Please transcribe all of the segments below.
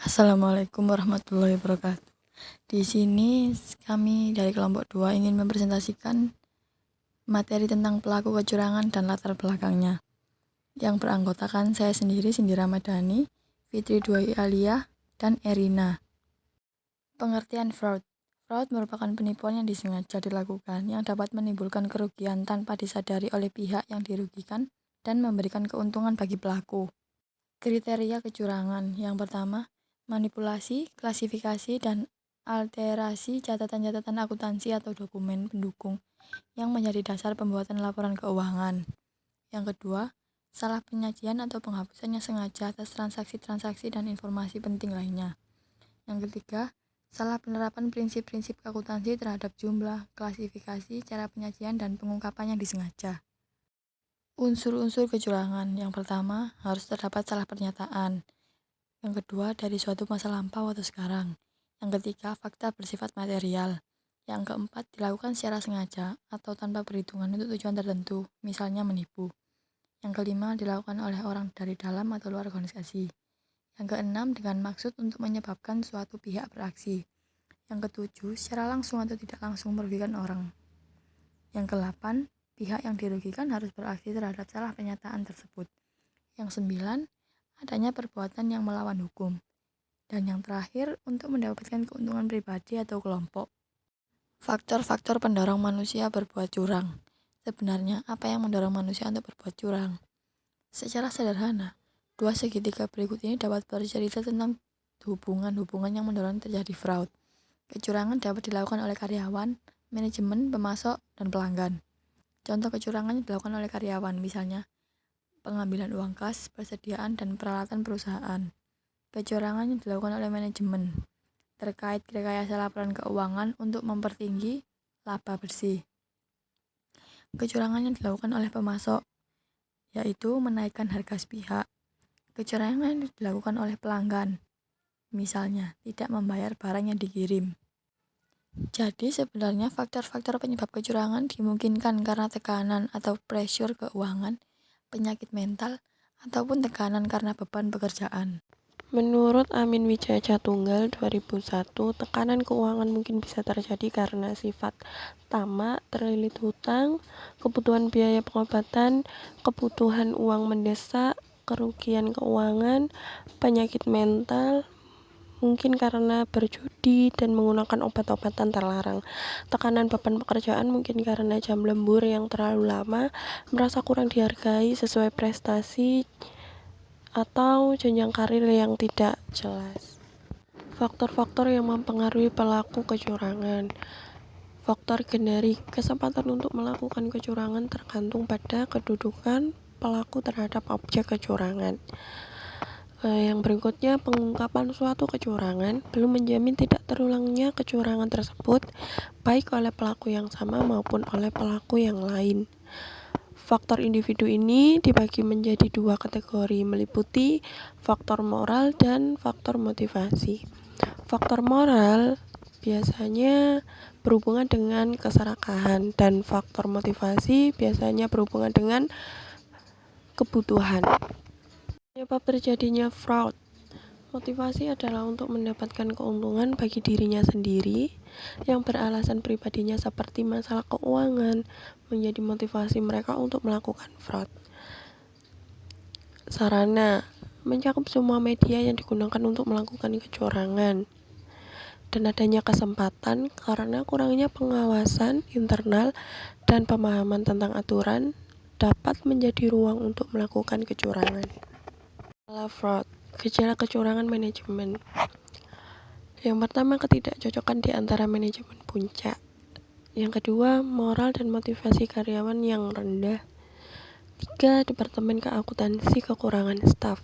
Assalamualaikum warahmatullahi wabarakatuh. Di sini kami dari kelompok 2 ingin mempresentasikan materi tentang pelaku kecurangan dan latar belakangnya. Yang beranggotakan saya sendiri, Cindy Ramadhani, Fitri Dwi Aliyah, dan Erina. Pengertian fraud. Fraud merupakan penipuan yang disengaja dilakukan yang dapat menimbulkan kerugian tanpa disadari oleh pihak yang dirugikan dan memberikan keuntungan bagi pelaku. Kriteria kecurangan. Yang pertama, manipulasi, klasifikasi, dan alterasi catatan-catatan akuntansi atau dokumen pendukung yang menjadi dasar pembuatan laporan keuangan. Yang kedua, salah penyajian atau penghapusan yang sengaja atas transaksi-transaksi dan informasi penting lainnya. Yang ketiga, salah penerapan prinsip-prinsip akuntansi terhadap jumlah, klasifikasi, cara penyajian, dan pengungkapan yang disengaja. Unsur-unsur kecurangan. Yang pertama, harus terdapat salah pernyataan. Yang kedua, dari suatu masa lampau atau sekarang. Yang ketiga, fakta bersifat material. Yang keempat, dilakukan secara sengaja atau tanpa perhitungan untuk tujuan tertentu, misalnya menipu. Yang kelima, dilakukan oleh orang dari dalam atau luar organisasi. Yang keenam, dengan maksud untuk menyebabkan suatu pihak beraksi. Yang ketujuh, secara langsung atau tidak langsung merugikan orang. Yang kedelapan, pihak yang dirugikan harus beraksi terhadap salah pernyataan tersebut. Yang sembilan, adanya perbuatan yang melawan hukum. Dan yang terakhir, untuk mendapatkan keuntungan pribadi atau kelompok. Faktor-faktor pendorong manusia berbuat curang. Sebenarnya, apa yang mendorong manusia untuk berbuat curang? Secara sederhana, dua segitiga berikut ini dapat bercerita tentang hubungan-hubungan yang mendorong terjadi fraud. Kecurangan dapat dilakukan oleh karyawan, manajemen, pemasok, dan pelanggan. Contoh kecurangan yang dilakukan oleh karyawan, misalnya pengambilan uang kas, persediaan, dan peralatan perusahaan. Kecurangan yang dilakukan oleh manajemen terkait rekayasa laporan keuangan untuk mempertinggi laba bersih. Kecurangan yang dilakukan oleh pemasok, yaitu menaikkan harga sepihak. Kecurangan yang dilakukan oleh pelanggan, misalnya tidak membayar barang yang dikirim. Jadi sebenarnya faktor-faktor penyebab kecurangan dimungkinkan karena tekanan atau pressure keuangan, penyakit mental, ataupun tekanan karena beban pekerjaan. Menurut Amin Wijaya Tunggal 2001, tekanan keuangan mungkin bisa terjadi karena sifat tamak, terlilit hutang, kebutuhan biaya pengobatan, kebutuhan uang mendesak, kerugian keuangan, penyakit mental, mungkin karena berjudi dan menggunakan obat-obatan terlarang. Tekanan beban pekerjaan mungkin karena jam lembur yang terlalu lama, merasa kurang dihargai sesuai prestasi, atau jenjang karir yang tidak jelas. Faktor-faktor yang mempengaruhi pelaku kecurangan. Faktor generik, kesempatan untuk melakukan kecurangan tergantung pada kedudukan pelaku terhadap objek kecurangan. Yang berikutnya, pengungkapan suatu kecurangan belum menjamin tidak terulangnya kecurangan tersebut, baik oleh pelaku yang sama maupun oleh pelaku yang lain. Faktor individu ini dibagi menjadi dua kategori, meliputi faktor moral dan faktor motivasi. Faktor moral biasanya berhubungan dengan keserakahan dan faktor motivasi biasanya berhubungan dengan kebutuhan. Penyebab terjadinya fraud. Motivasi adalah untuk mendapatkan keuntungan bagi dirinya sendiri yang beralasan pribadinya seperti masalah keuangan menjadi motivasi mereka untuk melakukan fraud. Sarana mencakup semua media yang digunakan untuk melakukan kecurangan dan adanya kesempatan karena kurangnya pengawasan internal dan pemahaman tentang aturan dapat menjadi ruang untuk melakukan kecurangan. Fraud. Gejala kecurangan manajemen. Yang pertama, ketidakcocokan di antara manajemen puncak. Yang kedua, moral dan motivasi karyawan yang rendah. 3. Departemen keakuntansi kekurangan staf.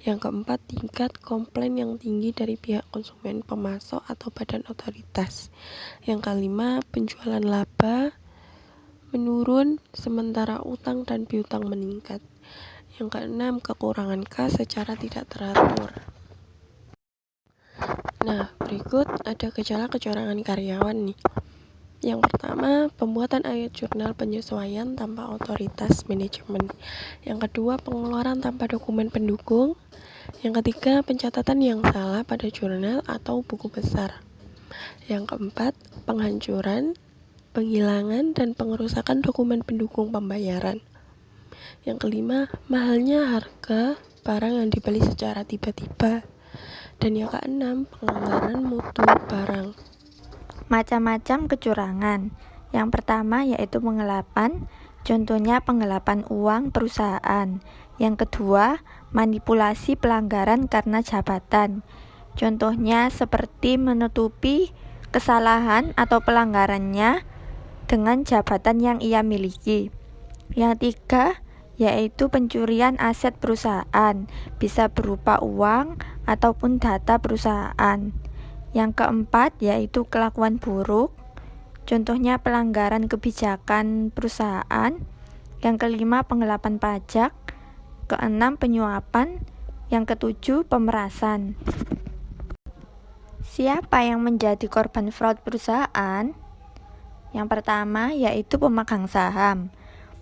Yang keempat, tingkat komplain yang tinggi dari pihak konsumen, pemasok, atau badan otoritas. Yang kelima, penjualan laba menurun sementara utang dan piutang meningkat. Yang keenam, kekurangan kas secara tidak teratur. Nah, berikut ada gejala kecurangan karyawan nih. Yang pertama, pembuatan ayat jurnal penyesuaian tanpa otoritas manajemen. Yang kedua, pengeluaran tanpa dokumen pendukung. Yang ketiga, pencatatan yang salah pada jurnal atau buku besar. Yang keempat, penghancuran, penghilangan, dan pengerusakan dokumen pendukung pembayaran. Yang kelima, mahalnya harga barang yang dibeli secara tiba-tiba. Dan yang keenam, pelanggaran mutu barang. Macam-macam kecurangan. Yang pertama yaitu penggelapan, contohnya penggelapan uang perusahaan. Yang kedua, manipulasi pelanggaran karena jabatan. Contohnya seperti menutupi kesalahan atau pelanggarannya dengan jabatan yang ia miliki. Yang tiga, yaitu pencurian aset perusahaan, bisa berupa uang ataupun data perusahaan. Yang keempat, yaitu kelakuan buruk, contohnya pelanggaran kebijakan perusahaan. Yang kelima, penggelapan pajak. Keenam, penyuapan. Yang ketujuh, pemerasan. Siapa yang menjadi korban fraud perusahaan? Yang pertama, yaitu pemegang saham.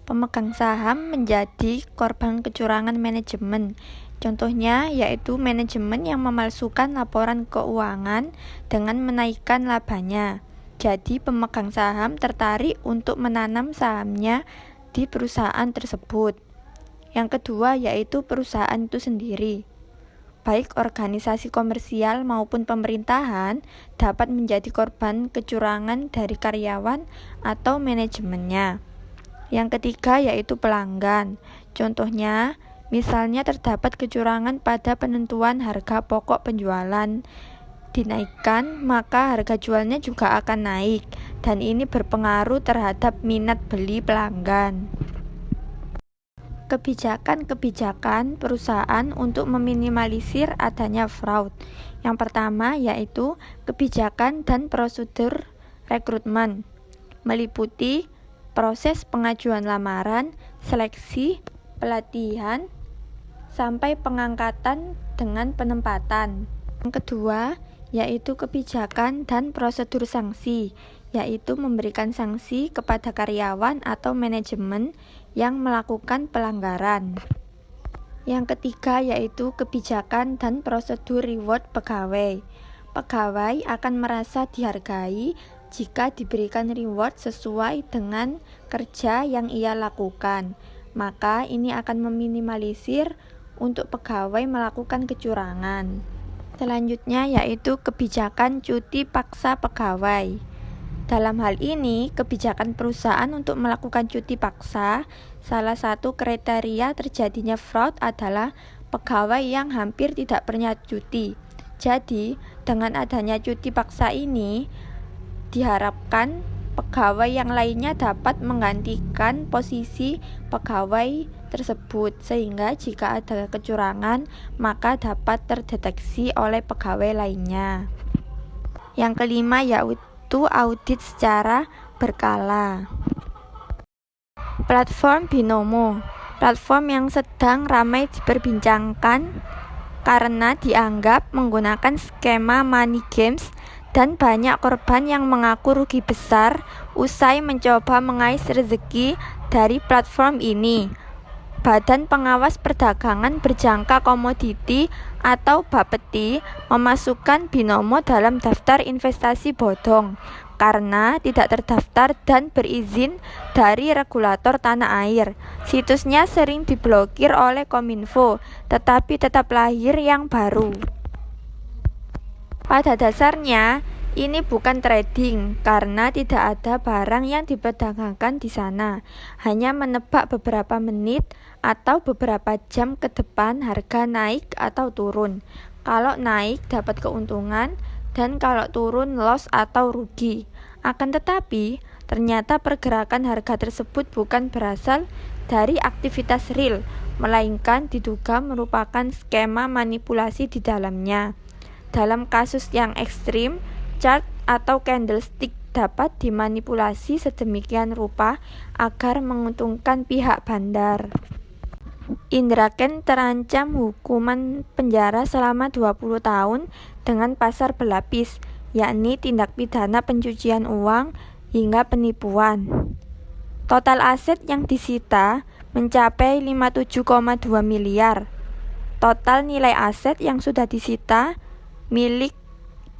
Pemegang saham menjadi korban kecurangan manajemen. Contohnya yaitu manajemen yang memalsukan laporan keuangan dengan menaikkan labanya. Jadi pemegang saham tertarik untuk menanam sahamnya di perusahaan tersebut. Yang kedua yaitu perusahaan itu sendiri. Baik organisasi komersial maupun pemerintahan dapat menjadi korban kecurangan dari karyawan atau manajemennya. Yang ketiga yaitu pelanggan. Contohnya, misalnya terdapat kecurangan pada penentuan harga pokok penjualan. Dinaikkan, maka harga jualnya juga akan naik, dan ini berpengaruh terhadap minat beli pelanggan. Kebijakan-kebijakan perusahaan untuk meminimalisir adanya fraud. Yang pertama yaitu kebijakan dan prosedur rekrutmen, meliputi proses pengajuan lamaran, seleksi, pelatihan, sampai pengangkatan dengan penempatan. Yang kedua, yaitu kebijakan dan prosedur sanksi, yaitu memberikan sanksi kepada karyawan atau manajemen yang melakukan pelanggaran. Yang ketiga, yaitu kebijakan dan prosedur reward pegawai. Pegawai akan merasa dihargai jika diberikan reward sesuai dengan kerja yang ia lakukan, maka ini akan meminimalisir untuk pegawai melakukan kecurangan. Selanjutnya yaitu kebijakan cuti paksa pegawai. Dalam hal ini, kebijakan perusahaan untuk melakukan cuti paksa, salah satu kriteria terjadinya fraud adalah pegawai yang hampir tidak pernah cuti. Jadi, dengan adanya cuti paksa ini, diharapkan pegawai yang lainnya dapat menggantikan posisi pegawai tersebut, sehingga jika ada kecurangan maka dapat terdeteksi oleh pegawai lainnya. Yang kelima yaitu audit secara berkala. Platform Binomo, platform yang sedang ramai diperbincangkan karena dianggap menggunakan skema money games dan banyak korban yang mengaku rugi besar usai mencoba mengais rezeki dari platform ini. Badan Pengawas Perdagangan Berjangka Komoditi atau Bapeti memasukkan Binomo dalam daftar investasi bodong karena tidak terdaftar dan berizin dari regulator tanah air. Situsnya sering diblokir oleh Kominfo, tetapi tetap lahir yang baru. Pada dasarnya, ini bukan trading karena tidak ada barang yang diperdagangkan di sana. Hanya menebak beberapa menit atau beberapa jam ke depan harga naik atau turun. Kalau naik dapat keuntungan dan kalau turun loss atau rugi. Akan tetapi, ternyata pergerakan harga tersebut bukan berasal dari aktivitas real, melainkan diduga merupakan skema manipulasi di dalamnya. Dalam kasus yang ekstrim, chart atau candlestick dapat dimanipulasi sedemikian rupa agar menguntungkan pihak bandar. Indra Kents terancam hukuman penjara selama 20 tahun dengan pasar berlapis, yakni tindak pidana pencucian uang hingga penipuan. Total aset yang disita mencapai 57,2 miliar. Total nilai aset yang sudah disita milik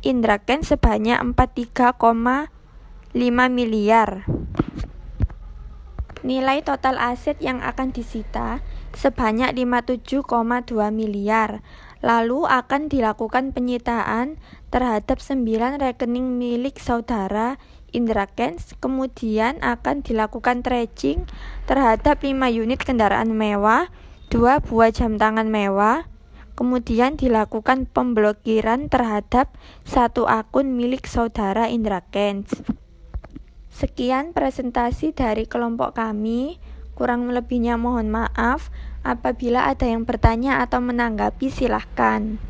Indra Kents sebanyak 43,5 miliar. Nilai total aset yang akan disita sebanyak 57,2 miliar. Lalu akan dilakukan penyitaan terhadap 9 rekening milik saudara Indra Kents. Kemudian akan dilakukan tracing terhadap 5 unit kendaraan mewah, 2 buah jam tangan mewah. Kemudian dilakukan pemblokiran terhadap 1 akun milik saudara Indra Kents. Sekian presentasi dari kelompok kami. Kurang lebihnya mohon maaf. Apabila ada yang bertanya atau menanggapi, silahkan.